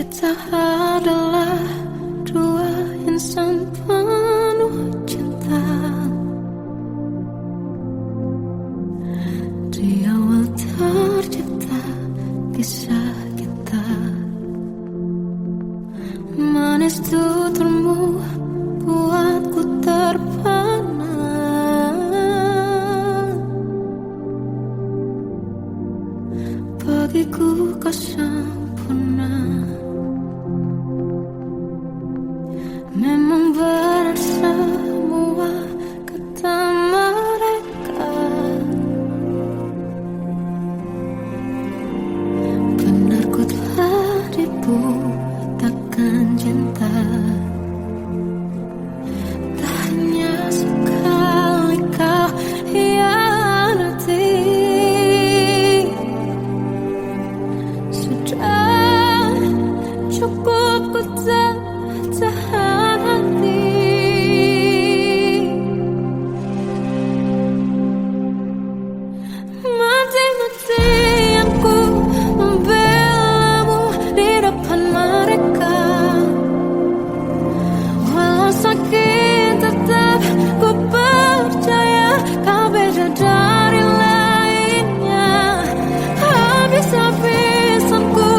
Kita adalah dua insan penuh cinta. Di awal tercipta kisah kita. Manis tuturmu buatku terpana. Bagiku kau sempurna. Memang benar semua kata mereka. Benar ku telah dibutakan cinta. Tak hanya sekali kau hianati. Sudah cukup ku tahan hati. Mati-matian ku membelamu di depan mereka. Walau sakit tetap ku percaya kau beda dari lainnya. Habis-habisan ku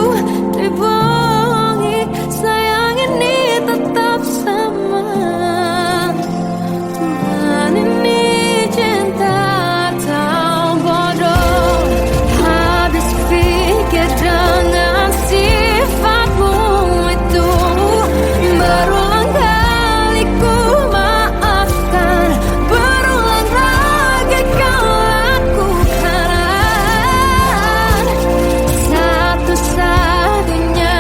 dibohongi, sayang ini tetap sama. Tuhan ini cinta atau bodoh. Habis pikir dengan sifatmu itu. Berulang kali ku maafkan, berulang lagi kau lakukan. Satu-satunya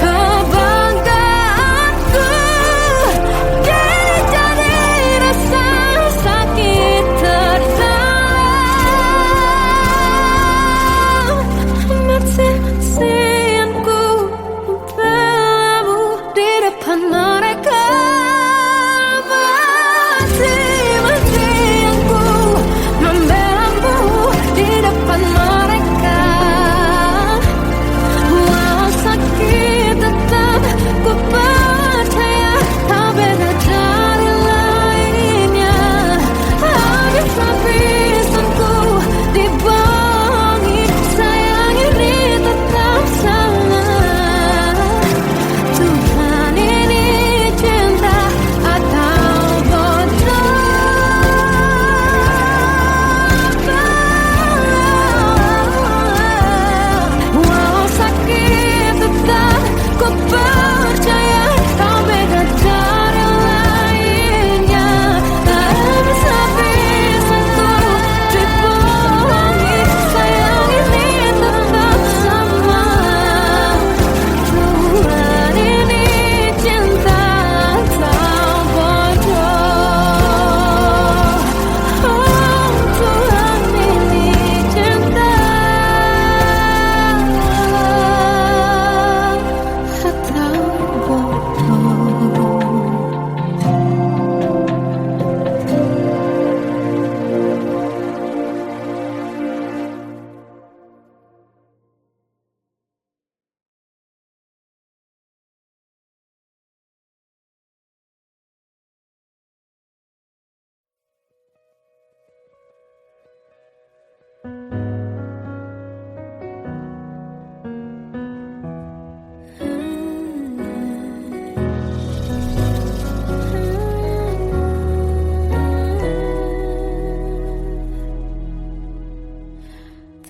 kebanggaanku kini jadi rasa sakit terdalam. Mati-matian ku membelamu di depan mereka. Mati-matian ku membelamu di depan mereka. Walau sakit tetap ku percaya kau beda dari lainnya. Habis-habisan ku dibohongi, sayang ini tetap sama. Tuhan ini cinta atau bodoh. Walau sakit tetap ku percaya kau beda dari lainnya. Habis-habisan ku dibohongi, sayang ini tetap sama. Tuhan ini cinta atau bodoh. Oh, Tuhan ini cinta atau bodoh.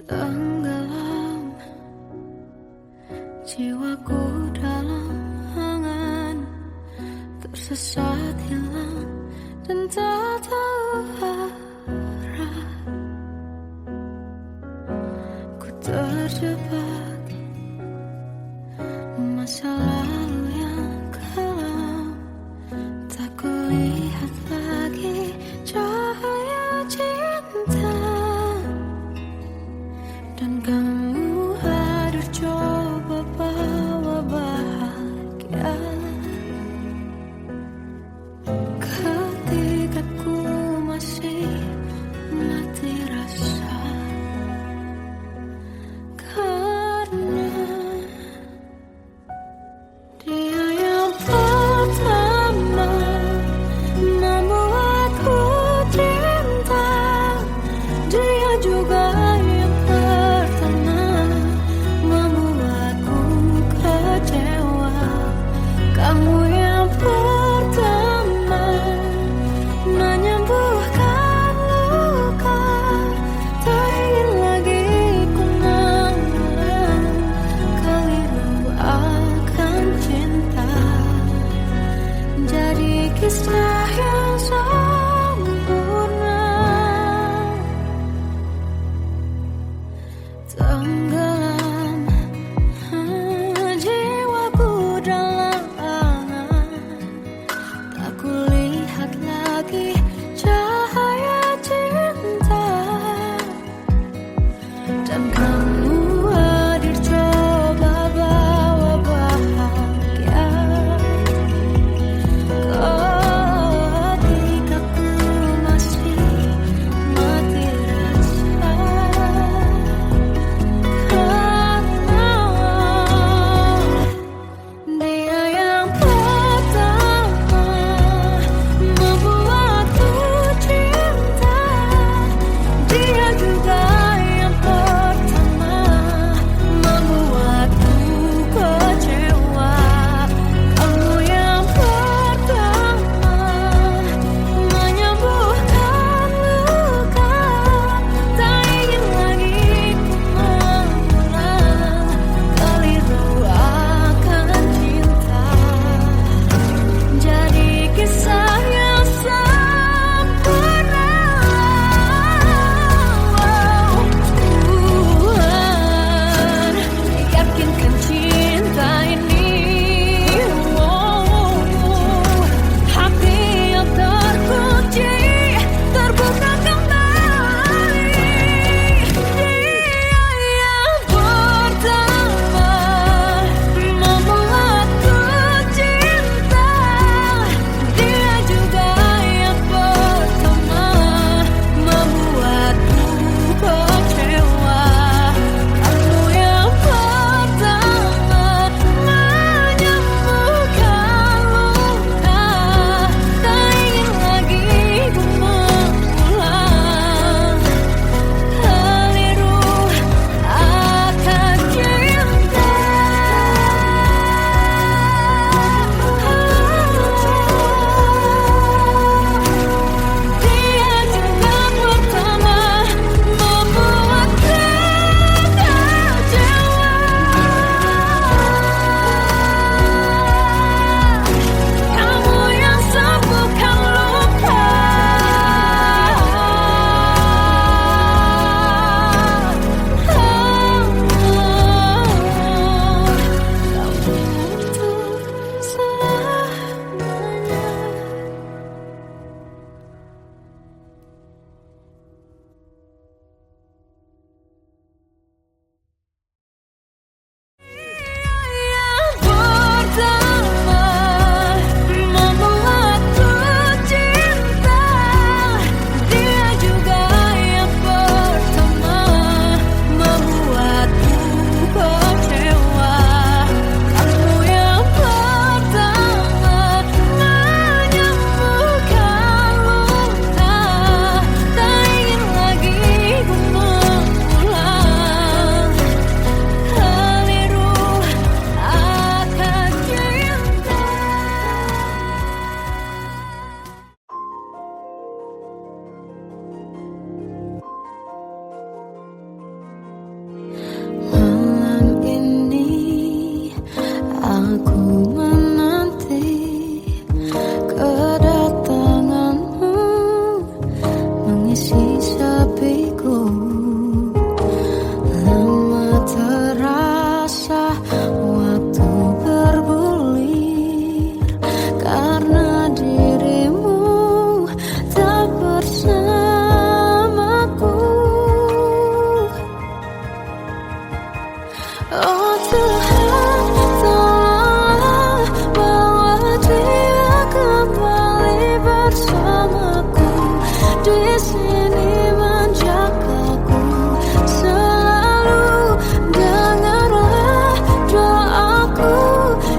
Tenggelam jiwaku dalam angan, tersesat hilang dan tak tahu arah. Ku terjebak masa lalu yang kelam. Tak kulihat lagi cahaya cinta. Dan kamu hadir coba bawa bahagia. Ketika ku masih mati rasa. Karena tenggelam jiwaku dalam, tak kulihat lagi cahaya cinta, dan kamu hadir coba bawa bahagia ketika ku masih mati rasa. Dia yang pertama membuatku cinta, dia juga yang pertama membuatku kecewa. Kamu yang pertama menyembuhkan luka, tak ingin lagi ku mengulang keliru akan cinta. Jadi kisah yang sempurna. Tuhan yakinkan cinta ini, hati yang terkunci terbuka kembali. Dia yang pertama membuatku cinta, dia juga yang pertama membuatku kecewa. Kamu yang pertama menyembuhkan luka, tak ingin lagi ku mengulang keliru akan cinta. Dia juga pertama membuatku kecewa. Kamu yang sembuhkan luka, kamu untuk selamanya. Yang pertama membuatku cinta, dia juga yang pertama membuatku kecewa. Kamu yang pertama menyembuhkan luka, tak ingin lagi ku mengulang keliru akan cinta. Malam ini aku menanti kedatanganmu mengisi sepiku. Lama terasa waktu bergulir karena dirimu tak bersamaku. Oh Tuhan, tolonglah bawa dia kembali bersamaku, di sini menjagaku selalu. Dengarlah doaku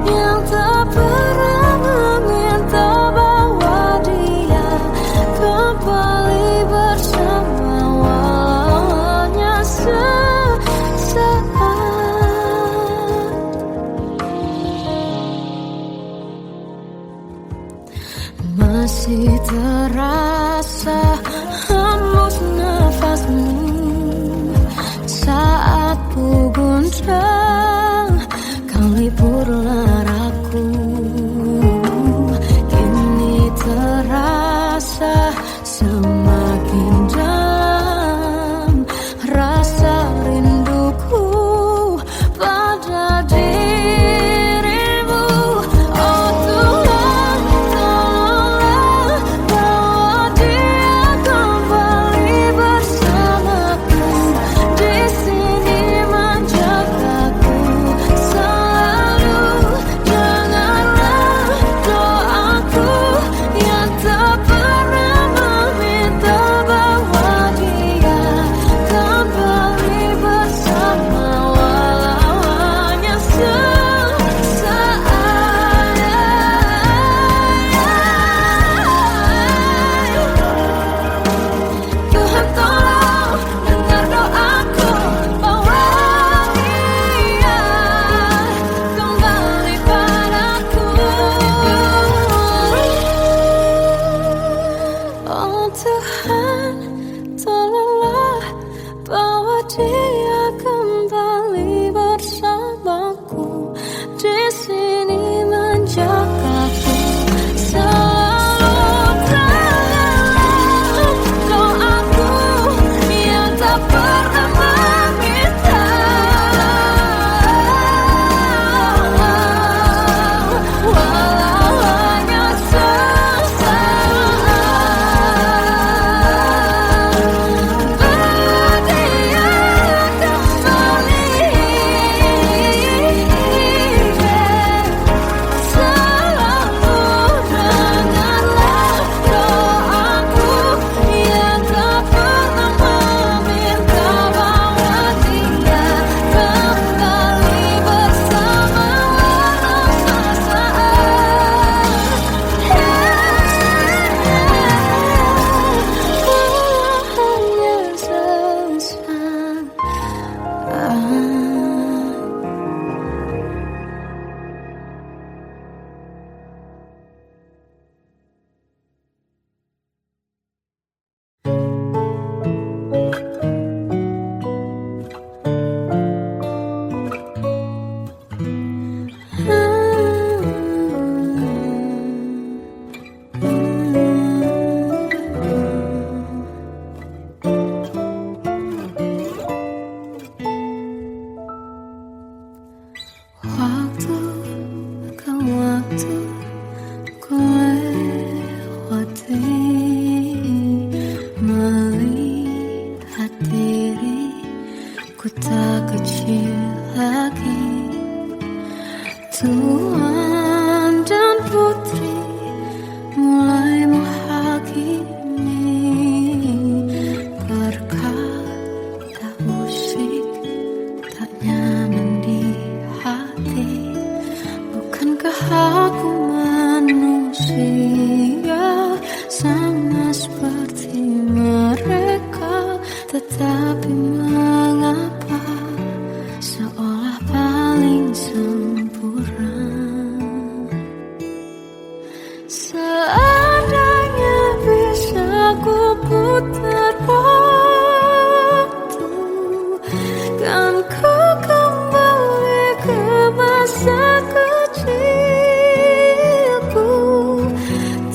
yang tak pernah meminta, bawa dia kembali bersama walau hanya sesaat. Masih terasa hembus nafasmu saat ku guncang kau liburlah aku. Kini terasa semakin dalam rasa rindu Ku tak kecil lagi. Tuan dan putri mulai menghakimi. Berkata musik tak nyaman di hati. Bukankah aku manusia sama seperti mereka? Tetapi mengapa seolah paling sempurna? Seandainya bisa ku putar waktu, kan ku kembali ke masa kecilku.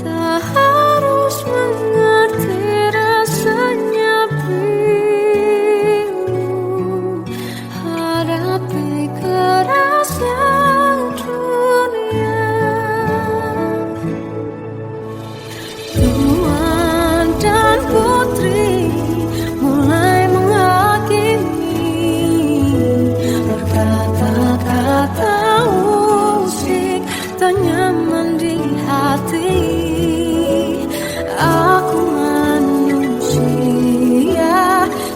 Tak harus mengerti rasanya bingung hadapi kerasnya dunia. Tuan dan putri mulai menghakimi. Berkata-kata musik tak nyaman di hati. Aku manusia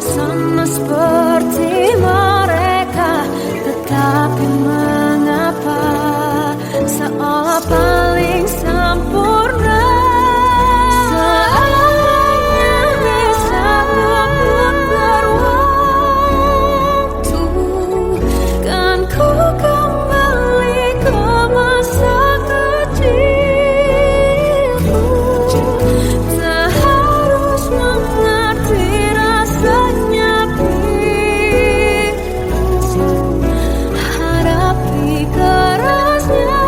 sama seperti mereka. Tetapi mengapa seolah paling sempurna? Seandainya bisa memutar waktu, kan ku kembali ke masa kecilku. Tak harus mengerti rasanya bingung hadapi kerasnya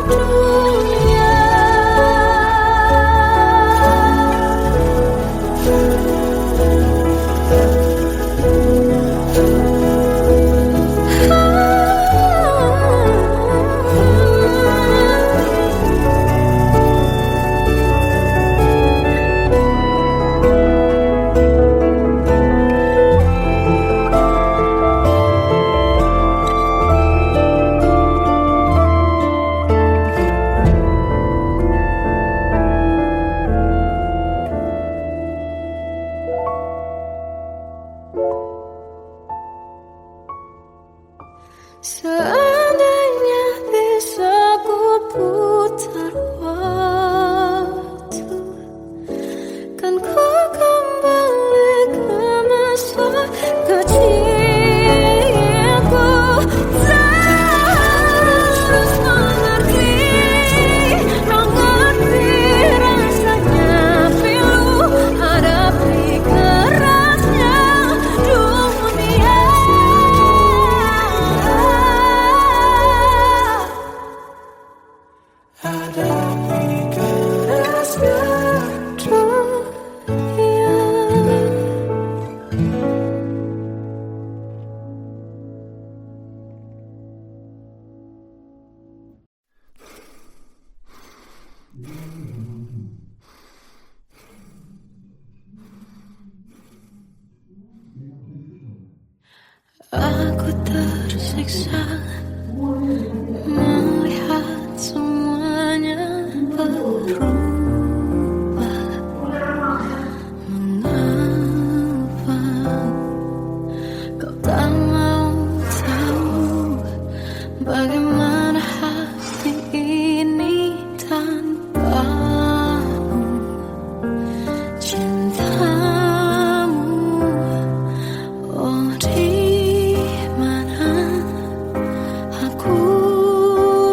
dunia. Seandainya bisa ku putar waktu, kan ku kembali ke masa kecilku. Tak harus mengerti rasanya pilu hadapi kerasnya dunia. Hadapi kerasnya dunia. Aku tersiksa melihat semuanya berubah. Mengapa kau tak mau tahu bagaimana hati ini tanpamu? Cintamu, oh di mana aku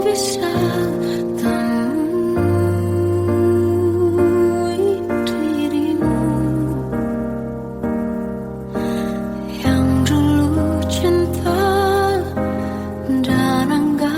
bisa temui dirimu yang dulu cinta dan anggap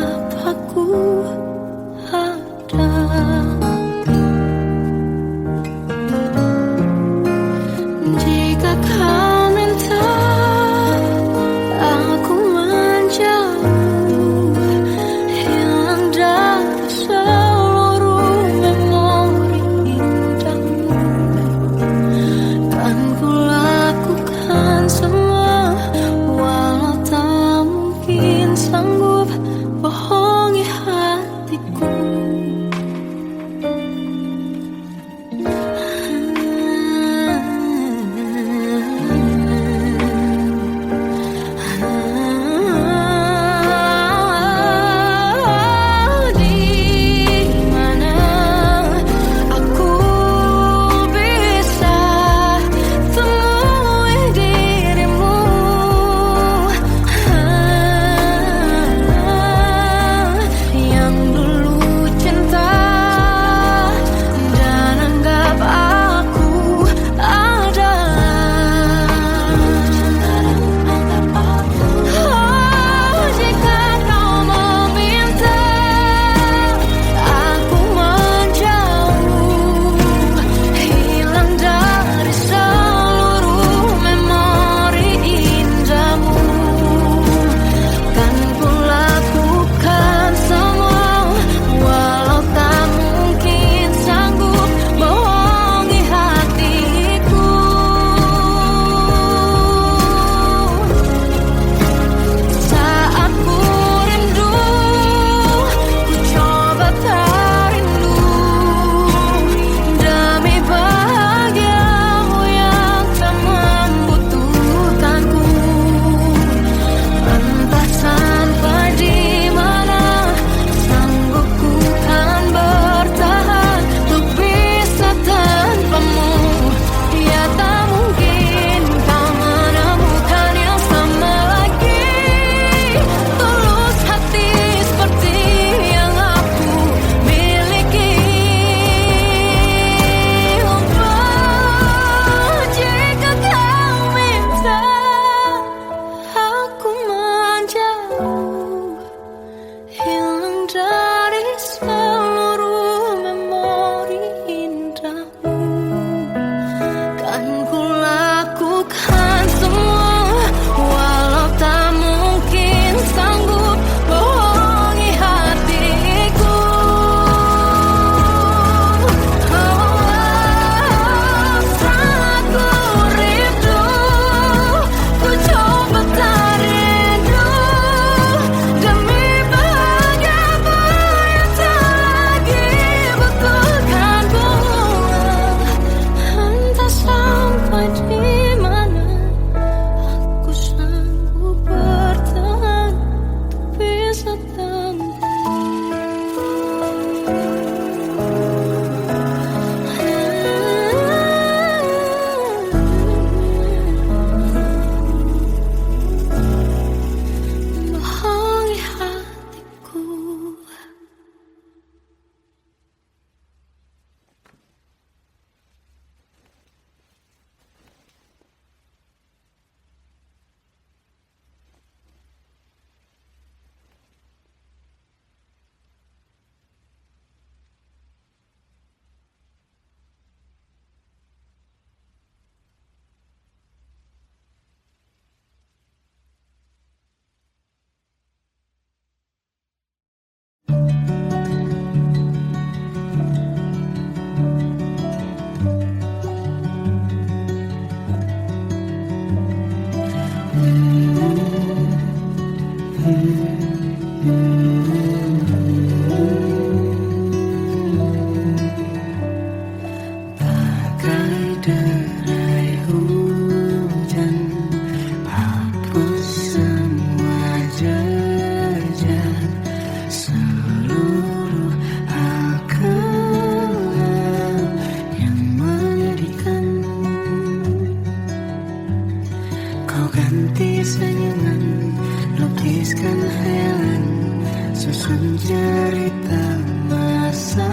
Susun cerita masa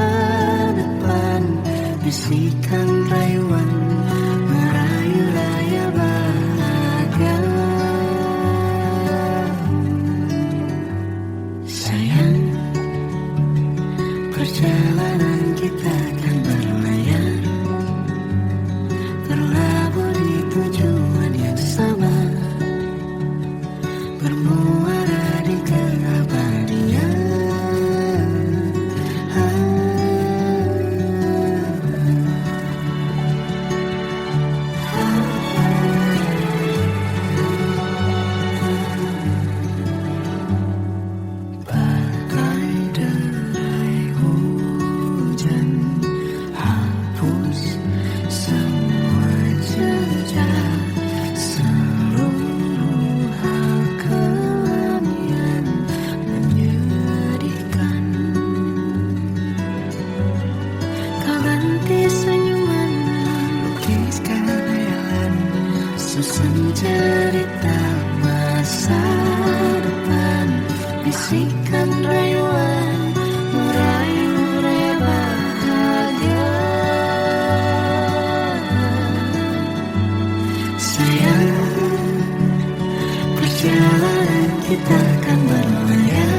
depan, bisikan rayuan merayu raya bahagia. Sayang, perjalanan kita kan berlayar, terlabur di tujuan yang sama, bermuara di keabadian. Bagai derai hujan, hapus semua jejak, seluruh hal kelam yang menyedihkan. Kau ganti senyuman, lukiskan hayalan, susun cerita masa depan, bisikan rayuan merayu raya bahagia. Sayang, perjalanan kita kan berlayar,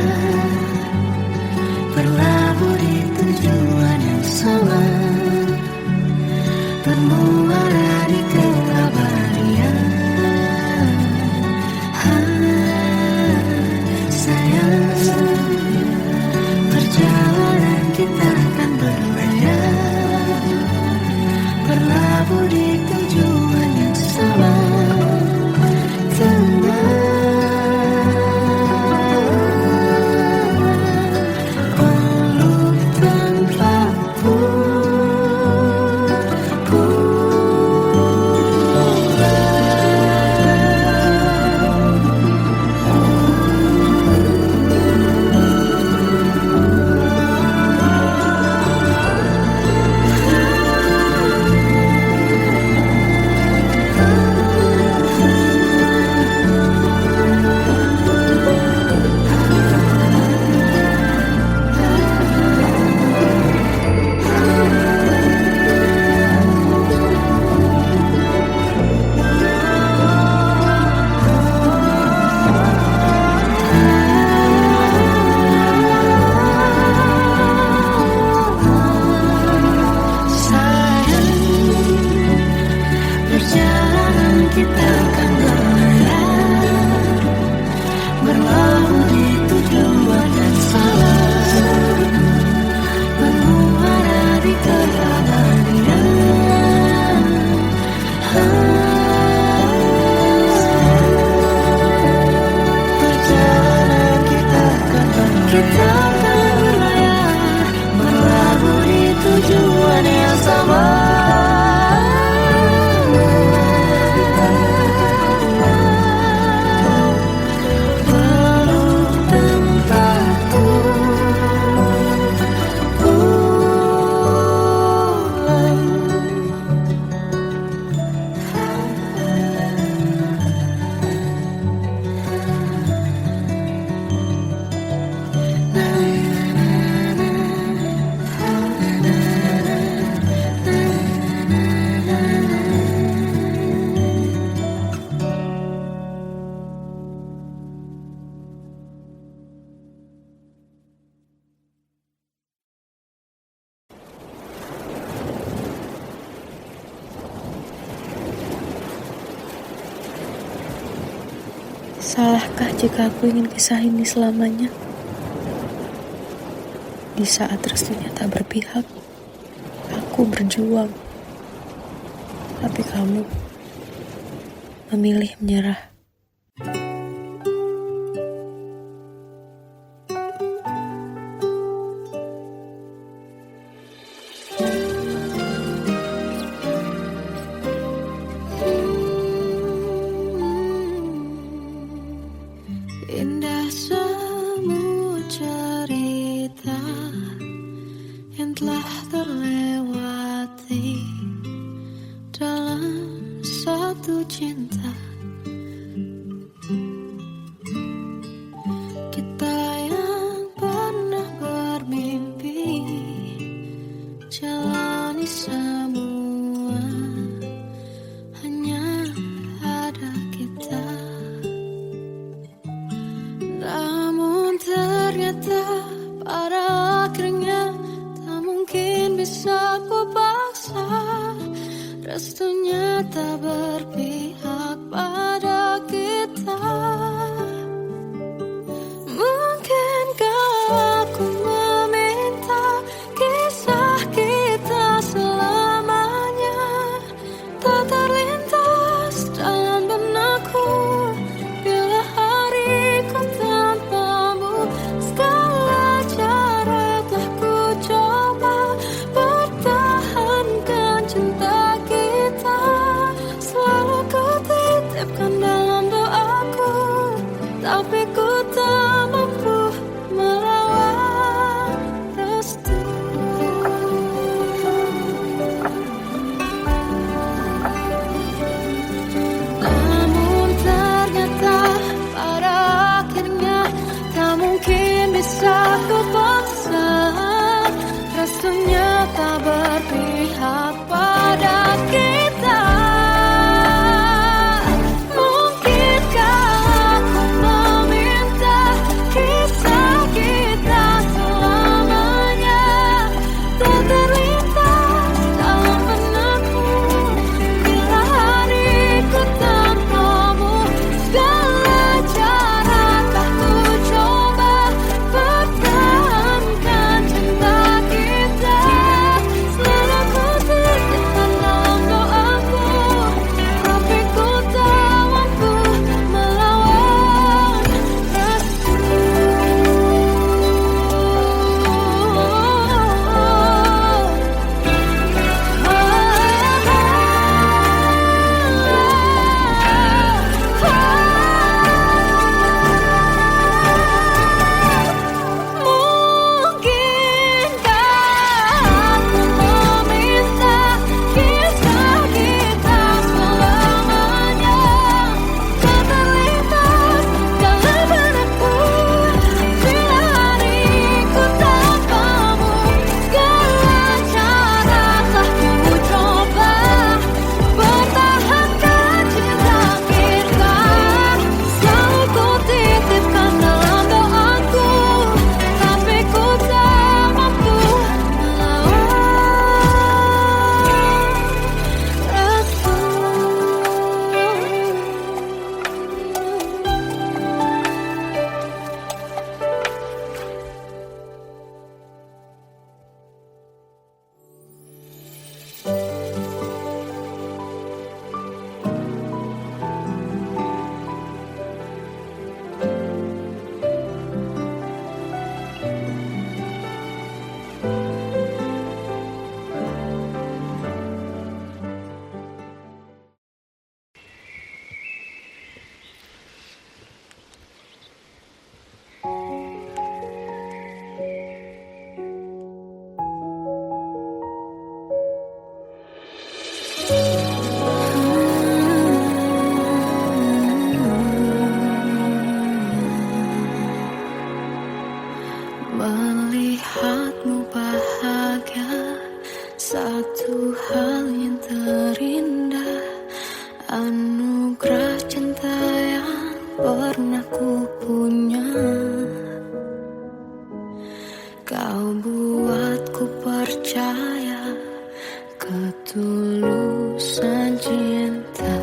berlabuh di tujuan yang sama, bermuara di keabadian. Sayang, perjalanan kita kan berlayar, berlabuh di tujuan yang sama. Peluk tempatku, perjalanan kita kan berlayar, berlabuh di tujuan yang sama, bermuara di keabadian. Perjalanan kita kan berlayar, berlabuh di tujuan yang sama. Salahkah jika aku ingin kisah ini selamanya? Di saat restunya tak berpihak, aku berjuang. Tapi kamu memilih menyerah. Indah semua cerita yang telah terlewati dalam satu cinta. Kita yang pernah restunya tak berpihak pada kita. Mungkinkah aku meminta kisah kita selamanya tak terlintas dalam benakku bila hariku tanpamu. Segala cara telah ku coba pertahankan cinta kita. Selalu ku titipkan dalam doaku, tapi ku tak mampu melawan restu. Namun ternyata pada akhirnya tak mungkin bisa ku paksa. Restunya tak berpihak pada kita. Mungkinkah aku meminta kisah kita selamanya tak terlintas dalam benakku bila hariku tanpamu. Segala cara telah ku coba pertahankan cinta kita. Selalu ku titipkan dalam doaku, tapi ku tak mampu melawan restu. Mungkinkah aku meminta kisah kita selamanya tak terlintas dalam benakku bila hariku tanpamu. Segala cara telah ku coba pertahankan cinta kita. Selalu ku titipkan dalam doaku, tapi ku tak mampu melawan restu. Melihatmu bahagia, satu hal yang terindah, anugerah cinta yang pernah ku punya. Kau buatku percaya ketulusan cinta,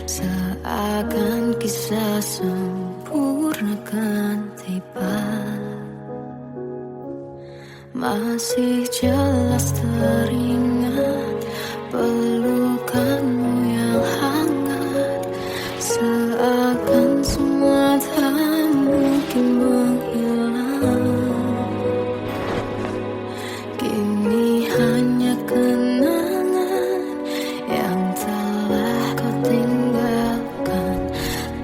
seakan kisah sempurna kan tiba. Masih jelas teringat pelukanmu yang hangat, seakan semua tak mungkin menghilang. Kini hanya kenangan yang telah kau tinggalkan,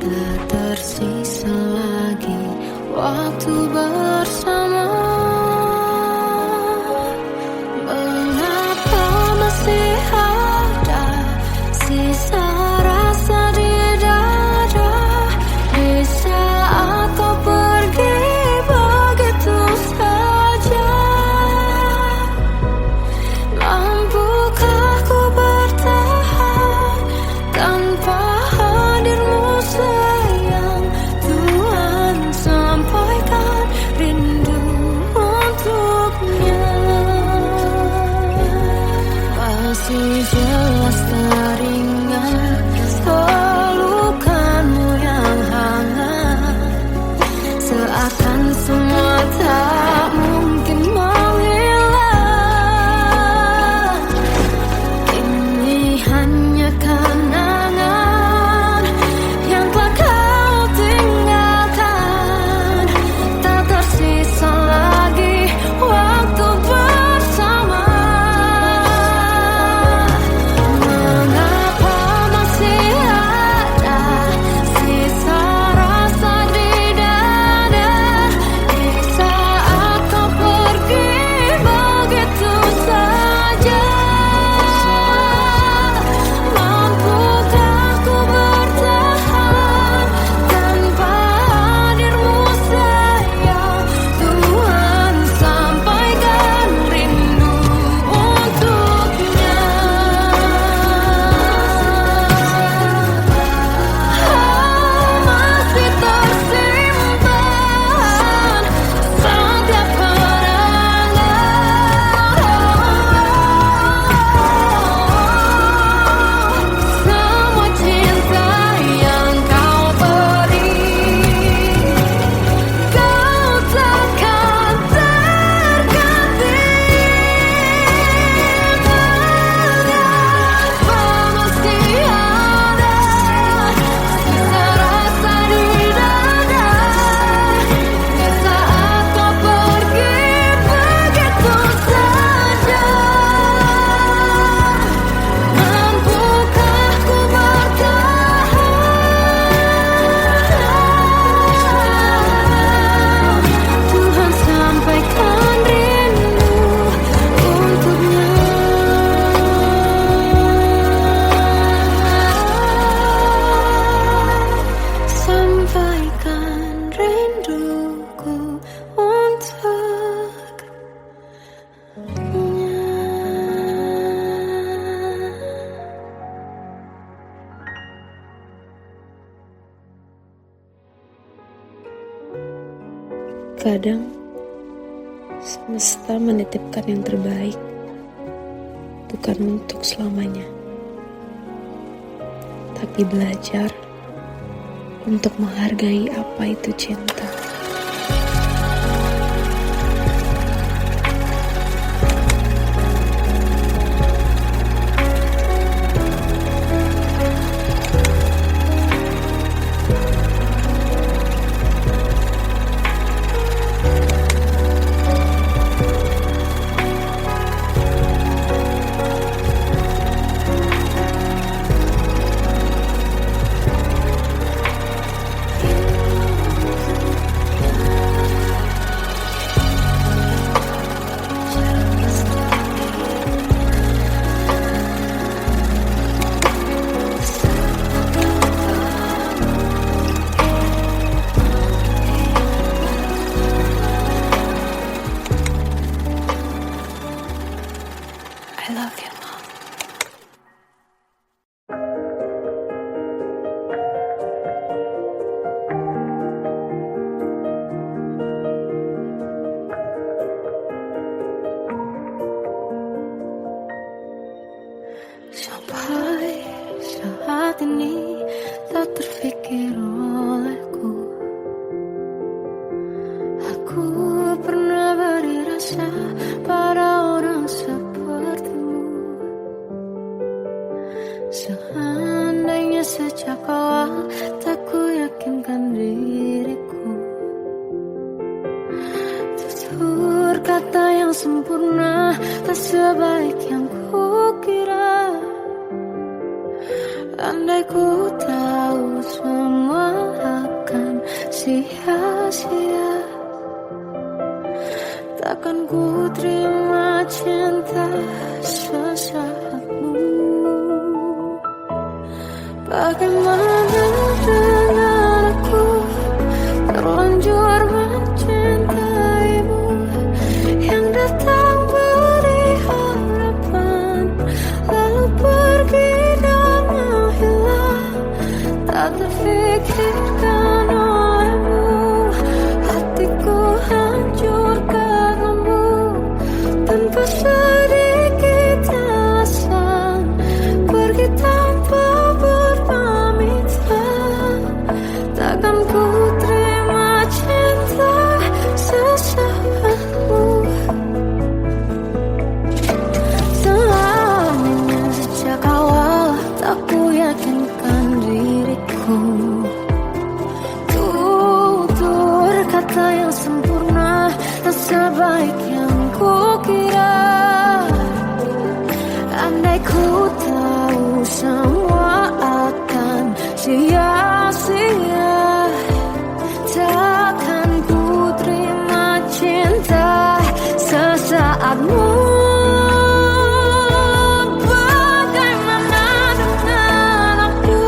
tak tersisa lagi waktu bersama. Mengapa masih ada sisa rasa di dada di saat kau pergi begitu saja? Mampukah ku bertahan tanpa hadirmu sayang? Tuhan sampaikan rindu Terkadang semesta menitipkan yang terbaik, bukan untuk selamanya, tapi belajar untuk menghargai apa itu cinta. I love you, Mom. Sampai saat ini tak terfikir olehku. Aku pernah beri rasa pada orang sepertimu. Seandainya sejak awal tak ku yakinkan diriku. Tutur kata yang sempurna tak sebaik yang kukira. Andai ku tahu semua akan sia-sia, takkan ku terima cinta sesaatmu. Bagaimana dengan aku terlanjur mencintaimu, yang datang beri harapan lalu pergi dan menghilang, tak terfikirkan olehmu. Hatiku hancur karenamu, tanpa sedikit alasan, pergi tanpa berpamitan. Takkan ku terima cinta sesaatmu. Selamanya sejak awal tak ku yakinkan diriku. Tutur kata yang sempurna tak sebaik yang kukira. Andai ku tahu semua akan sia-sia, takkan ku terima cinta sesaatmu. Bagaimana dengan aku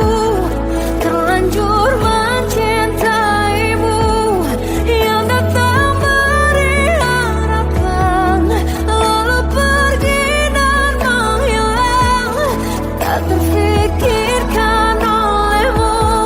terlanjur mencintaimu, yang datang beri harapan lalu pergi dan menghilang, tak terfikirkan olehmu.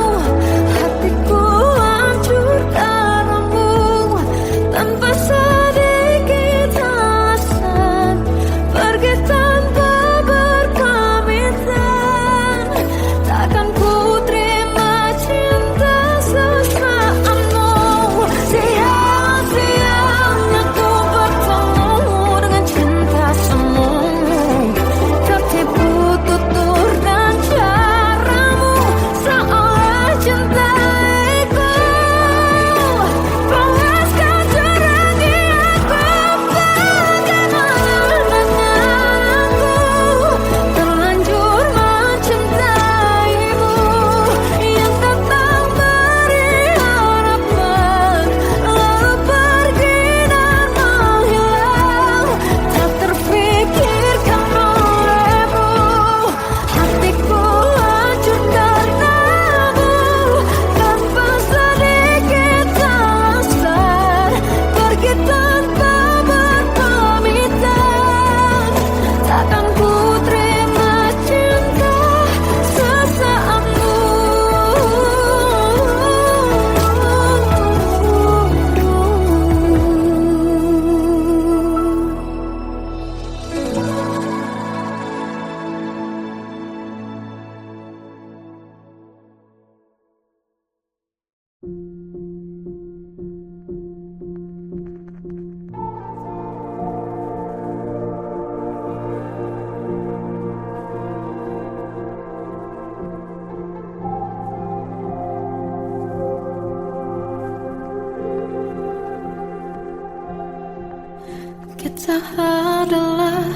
Kita adalah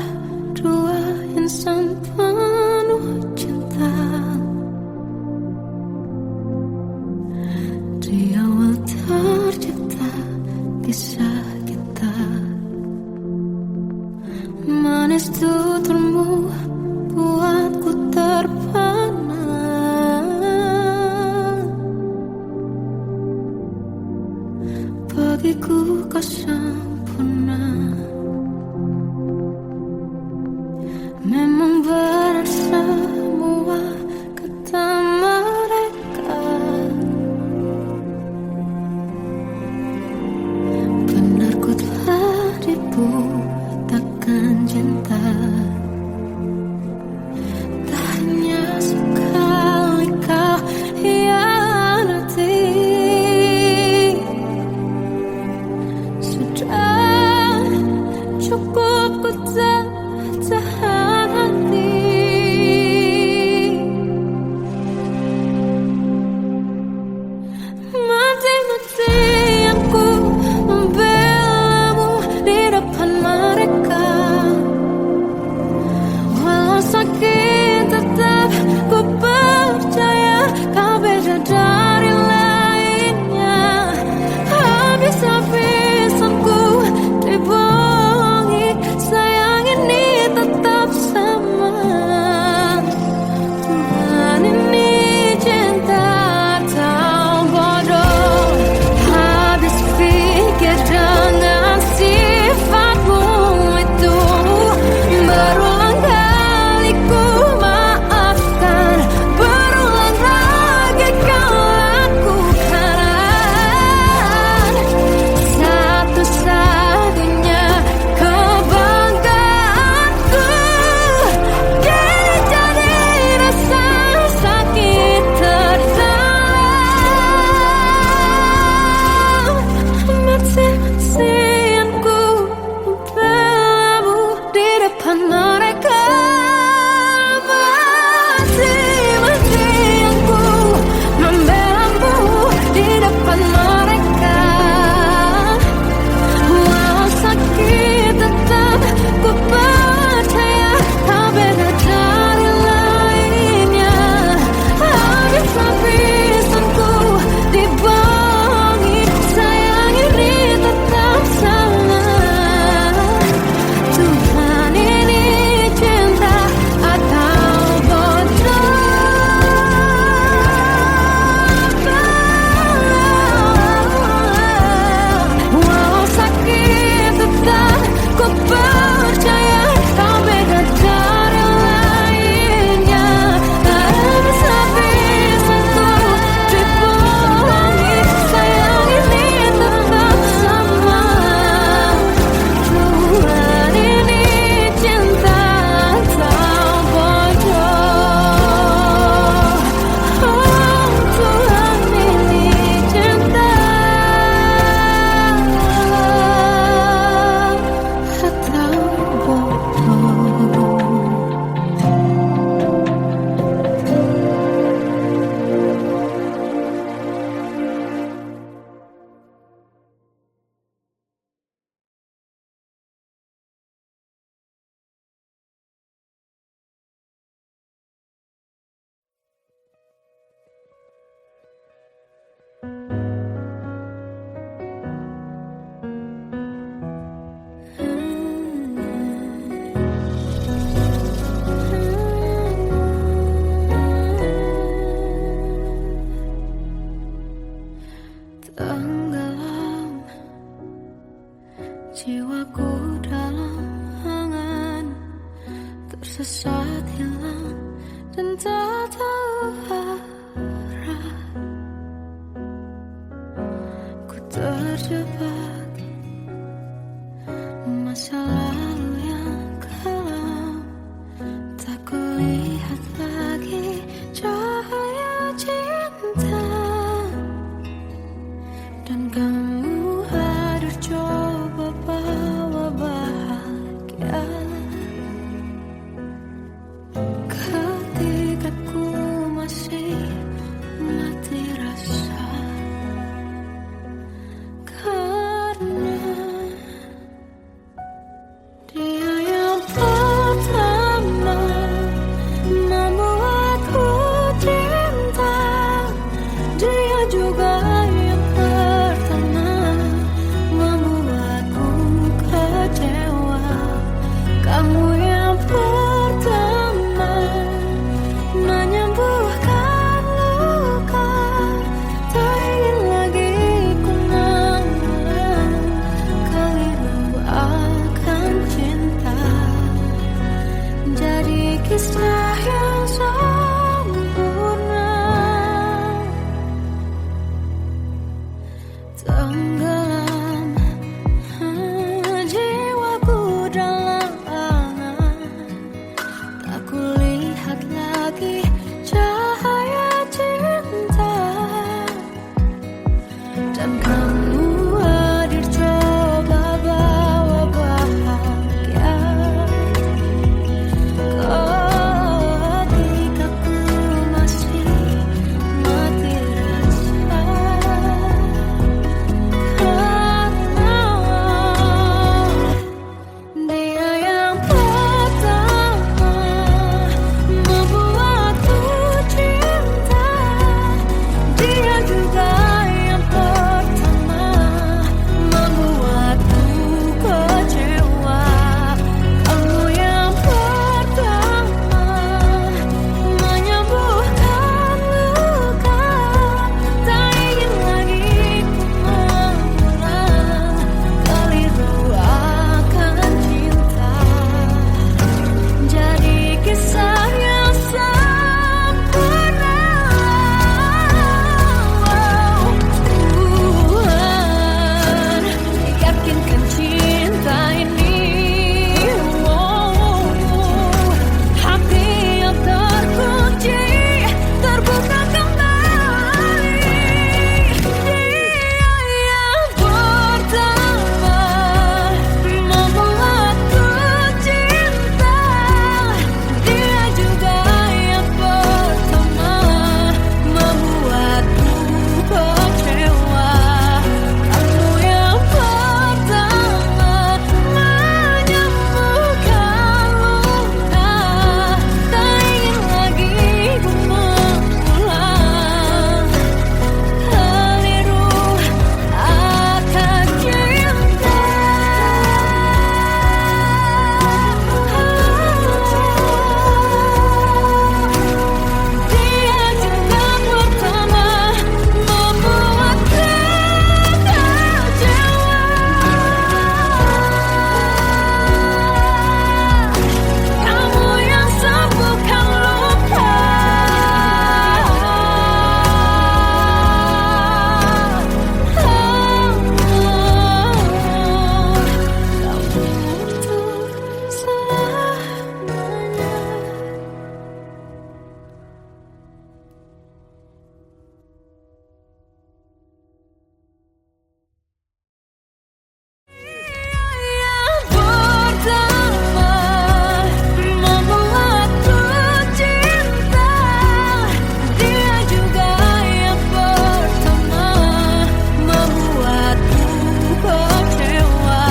dua insan penuh cinta. Di awal tercipta kisah kita, manis tuturmu buatku terpana. Bagiku kau sempurna. Memang benar semua kata mereka, benar ku telah dibutakan cinta. Tak hanya sekali kau hianati, sudah cukup ku tak tahan hati. Mati-matian ku membelamu di depan mereka. Walau sakit tetap ku percaya kau beda dari lainnya. Habis-habisan ku dibohongi, sayang ini tetap sama. Tuhan ini cinta atau bodoh. Habis pikir dengan sifatmu itu, berulang kali ku maafkan, berulang lagi kau lakukan. Satu-satunya kebanggaanku kini jadi rasa sakit terdalam. Mati-matian ku membelamu di depan mereka. Mati-matian ku membelamu di depan mereka. Walau sakit tetap ku percaya kau beda dari lainnya. Habis-habisan ku dibohongi, sayang ini tetap sama. Tuhan ini cinta atau bodoh. Walau sakit tetap ku percaya kau beda dari lainnya. Habis-habisan ku dibohongi, sayang ini tetap sama. Tuhan ini cinta atau bodoh. Oh, Tuhan ini cinta atau bodoh. Tenggelam jiwaku dalam angan, tersesat hilang dan tak tahu arah. Ku terjebak masa lalu yang kelam, tak kulihat lagi cahaya cinta. Dan kamu harus coba bawa bahagia ketika ku masih mati rasa. Karena tenggelam jiwaku dalam angan, tak kulihat lagi cahaya cinta, dan kamu hadir coba bawa bahagia ketika ku masih mati rasa. Dia yang pertama membuatku cinta, dia juga yang pertama membuatku kecewa. Kamu yang pertama menyembuhkan luka, tak ingin lagi ku mengulang keliru akan cinta. Jadi kisah yang sempurna. Tuhan yakinkan cinta ini, hati yang terkunci terbuka kembali. Dia yang pertama membuatku cinta, dia juga yang pertama membuatku kecewa. Kamu yang pertama menyembuhkan luka, tak ingin lagi ku mengulang keliru akan cinta. Dia juga pertama membuatku kecewa. Kamu yang sembuhkan luka, kamu untuk selamanya. Yang pertama membuatku cinta, dia juga yang pertama membuatku kecewa.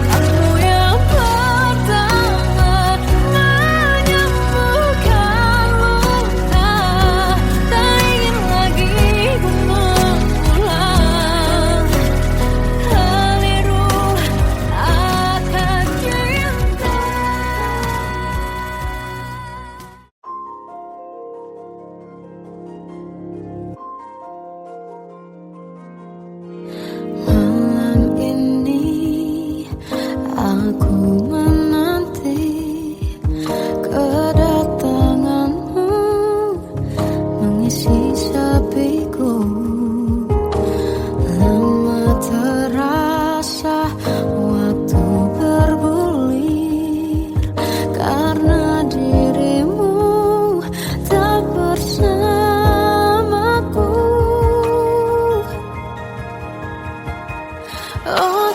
Kamu yang pertama menyembuhkan luka, tak ingin lagi ku mengulang keliru akan cinta. Malam ini aku menanti kedatanganmu mengisi sepiku. Lama terasa waktu bergulir karena dirimu tak bersamaku. Oh,